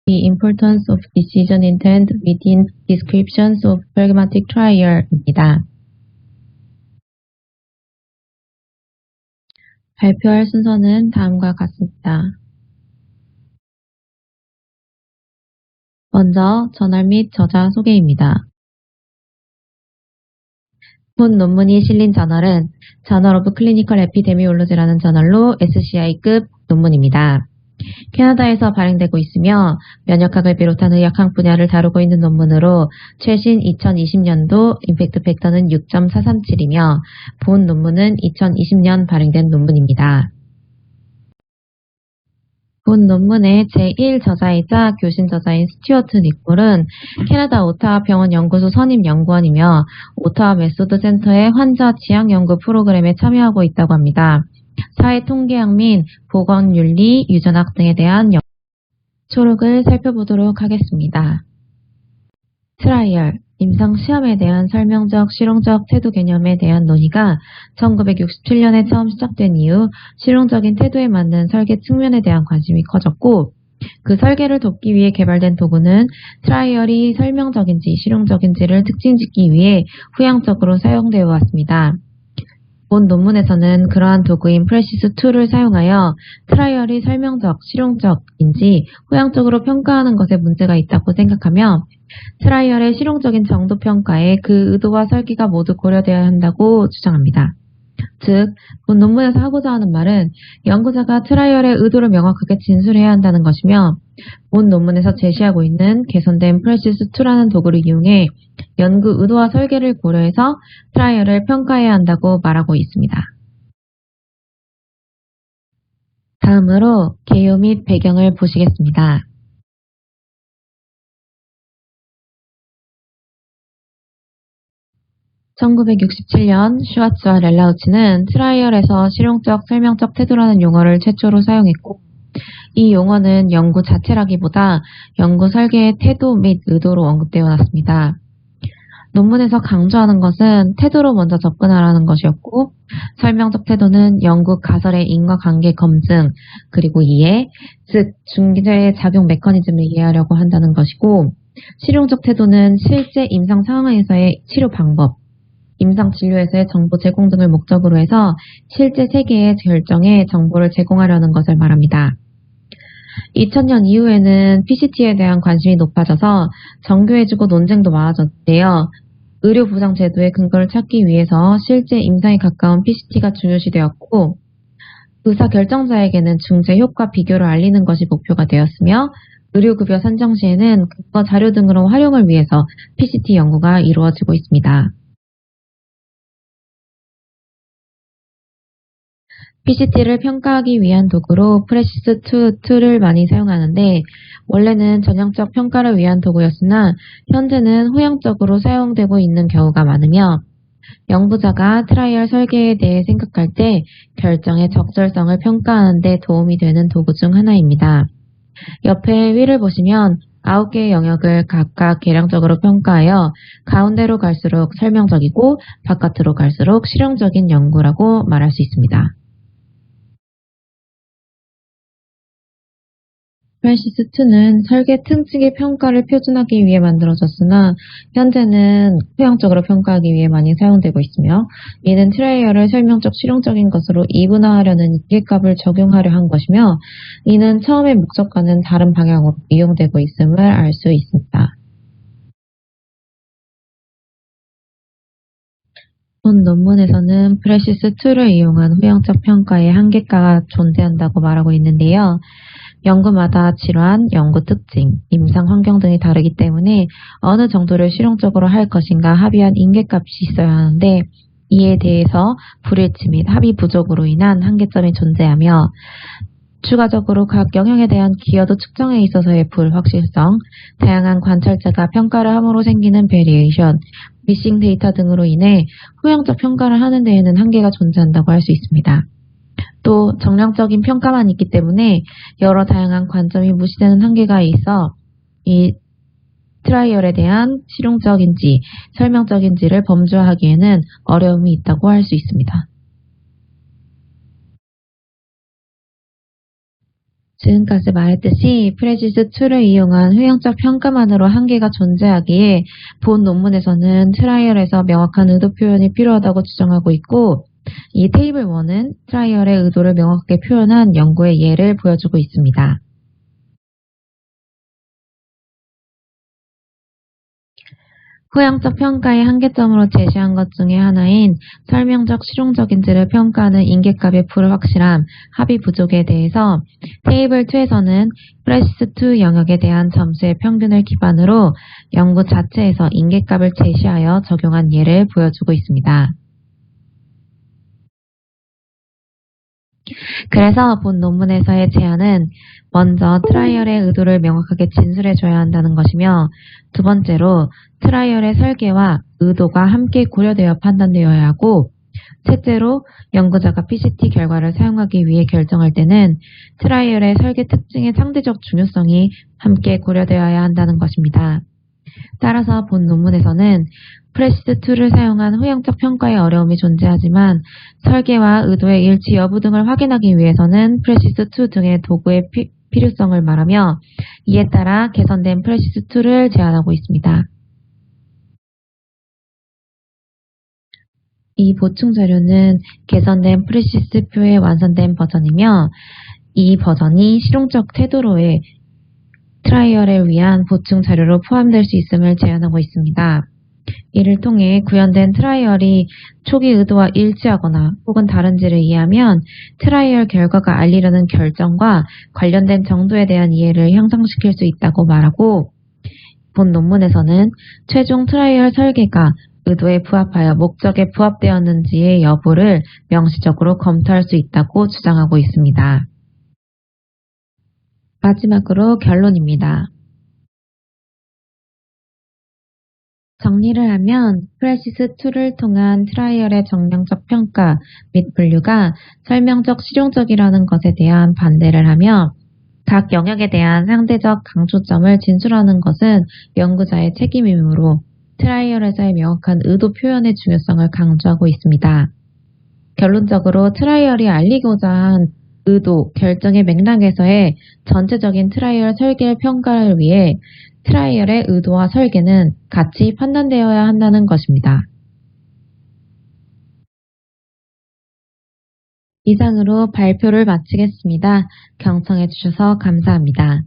The importance of decision intent within descriptions of pragmatic trial입니다. 발표할 순서는 다음과 같습니다. 먼저 저널 및 저자 소개입니다. 본 논문이 실린 저널은 저널 오브 클리니컬 에피데미올로지라는 저널로 SCI급 논문입니다. 캐나다에서 발행되고 있으며 면역학을 비롯한 의학학 분야를 다루고 있는 논문으로 최신 2020년도 임팩트 팩터는 6.437이며 본 논문은 2020년 발행된 논문입니다. 본 논문의 제1저자이자 교신 저자인 스튜어트 니콜은 캐나다 오타와 병원 연구소 선임 연구원이며 오타와 메소드 센터의 환자 지향 연구 프로그램에 참여하고 있다고 합니다. 사회통계학 및 보건윤리, 유전학 등에 대한 초록을 살펴보도록 하겠습니다. 트라이얼, 임상시험에 대한 설명적, 실용적 태도 개념에 대한 논의가 1967년에 처음 시작된 이후 실용적인 태도에 맞는 설계 측면에 대한 관심이 커졌고 그 설계를 돕기 위해 개발된 도구는 트라이얼이 설명적인지 실용적인지를 특징짓기 위해 후향적으로 사용되어 왔습니다. 본 논문에서는 그러한 도구인 프레시스2를 사용하여 트라이얼이 설명적, 실용적인지 후향적으로 평가하는 것에 문제가 있다고 생각하며 트라이얼의 실용적인 정도 평가에 그 의도와 설계가 모두 고려되어야 한다고 주장합니다. 즉, 본 논문에서 하고자 하는 말은 연구자가 트라이얼의 의도를 명확하게 진술해야 한다는 것이며 본 논문에서 제시하고 있는 개선된 프레시스2라는 도구를 이용해 연구 의도와 설계를 고려해서 트라이얼을 평가해야 한다고 말하고 있습니다. 다음으로 개요 및 배경을 보시겠습니다. (1967년) 슈와츠와 렐라우치는 트라이얼에서 실용적, 설명적 태도라는 용어를 최초로 사용했고 이 용어는 연구 자체라기보다 연구 설계의 태도 및 의도로 언급되어 왔습니다. 논문에서 강조하는 것은 태도로 먼저 접근하라는 것이었고 설명적 태도는 연구 가설의 인과관계 검증 그리고 이해, 즉 중재의 작용 메커니즘을 이해하려고 한다는 것이고 실용적 태도는 실제 임상 상황에서의 치료 방법, 임상 진료에서의 정보 제공 등을 목적으로 해서 실제 세계의 결정에 정보를 제공하려는 것을 말합니다. 2000년 이후에는 PCT에 대한 관심이 높아져서 정교해지고 논쟁도 많아졌는데요. 의료보장 제도의 근거를 찾기 위해서 실제 임상에 가까운 PCT가 중요시되었고 의사결정자에게는 중재 효과 비교를 알리는 것이 목표가 되었으며 의료급여 산정 시에는 근거 자료 등으로 활용을 위해서 PCT 연구가 이루어지고 있습니다. PCT를 평가하기 위한 도구로 프레시스2를 많이 사용하는데 원래는 전형적 평가를 위한 도구였으나 현재는 후향적으로 사용되고 있는 경우가 많으며 연구자가 트라이얼 설계에 대해 생각할 때 결정의 적절성을 평가하는 데 도움이 되는 도구 중 하나입니다. 옆에 위를 보시면 9개의 영역을 각각 계량적으로 평가하여 가운데로 갈수록 설명적이고 바깥으로 갈수록 실용적인 연구라고 말할 수 있습니다. 프레시스2는 설계 특징의 평가를 표준하기 위해 만들어졌으나 현재는 후향적으로 평가하기 위해 많이 사용되고 있으며 이는 트라이얼을 설명적 실용적인 것으로 이분화하려는 인계값을 적용하려 한 것이며 이는 처음의 목적과는 다른 방향으로 이용되고 있음을 알 수 있습니다. 본 논문에서는 프레시스2를 이용한 후향적 평가의 한계가가 존재한다고 말하고 있는데요. 연구마다 질환, 연구 특징, 임상 환경 등이 다르기 때문에 어느 정도를 실용적으로 할 것인가 합의한 인계값이 있어야 하는데 이에 대해서 불일치 및 합의 부족으로 인한 한계점이 존재하며 추가적으로 각 영역에 대한 기여도 측정에 있어서의 불확실성, 다양한 관찰자가 평가를 함으로 생기는 베리에이션, 미싱 데이터 등으로 인해 후향적 평가를 하는 데에는 한계가 존재한다고 할 수 있습니다. 또 정량적인 평가만 있기 때문에 여러 다양한 관점이 무시되는 한계가 있어 이 트라이얼에 대한 실용적인지 설명적인지를 범주화하기에는 어려움이 있다고 할 수 있습니다. 지금까지 말했듯이 프레시스2를 이용한 효용적 평가만으로 한계가 존재하기에 본 논문에서는 트라이얼에서 명확한 의도 표현이 필요하다고 주장하고 있고, 이 테이블 1은 트라이얼의 의도를 명확하게 표현한 연구의 예를 보여주고 있습니다. 후향적 평가의 한계점으로 제시한 것 중에 하나인 설명적 실용적인지를 평가하는 인계값의 불확실함, 합의 부족에 대해서 테이블 2에서는 프레시스2 영역에 대한 점수의 평균을 기반으로 연구 자체에서 인계값을 제시하여 적용한 예를 보여주고 있습니다. 그래서 본 논문에서의 제안은 먼저 트라이얼의 의도를 명확하게 진술해줘야 한다는 것이며, 두 번째로 트라이얼의 설계와 의도가 함께 고려되어 판단되어야 하고, 셋째로 연구자가 PCT 결과를 사용하기 위해 결정할 때는 트라이얼의 설계 특징의 상대적 중요성이 함께 고려되어야 한다는 것입니다. 따라서 본 논문에서는 프레시스2를 사용한 후형적 평가의 어려움이 존재하지만 설계와 의도의 일치 여부 등을 확인하기 위해서는 프레시스2 등의 도구의 필요성을 말하며, 이에 따라 개선된 프레시스2를 제안하고 있습니다. 이 보충 자료는 개선된 프레시스2의 완성된 버전이며, 이 버전이 실용적 태도로의 트라이얼을 위한 보충 자료로 포함될 수 있음을 제안하고 있습니다. 이를 통해 구현된 트라이얼이 초기 의도와 일치하거나 혹은 다른지를 이해하면 트라이얼 결과가 알리려는 결정과 관련된 정도에 대한 이해를 향상시킬 수 있다고 말하고, 본 논문에서는 최종 트라이얼 설계가 의도에 부합하여 목적에 부합되었는지의 여부를 명시적으로 검토할 수 있다고 주장하고 있습니다. 마지막으로 결론입니다. 정리를 하면 프레시스2를 통한 트라이얼의 정량적 평가 및 분류가 설명적 실용적이라는 것에 대한 반대를 하며, 각 영역에 대한 상대적 강조점을 진술하는 것은 연구자의 책임이므로 트라이얼에서의 명확한 의도 표현의 중요성을 강조하고 있습니다. 결론적으로 트라이얼이 알리고자 한 의도, 결정의 맥락에서의 전체적인 트라이얼 설계 평가를 위해 트라이얼의 의도와 설계는 같이 판단되어야 한다는 것입니다. 이상으로 발표를 마치겠습니다. 경청해 주셔서 감사합니다.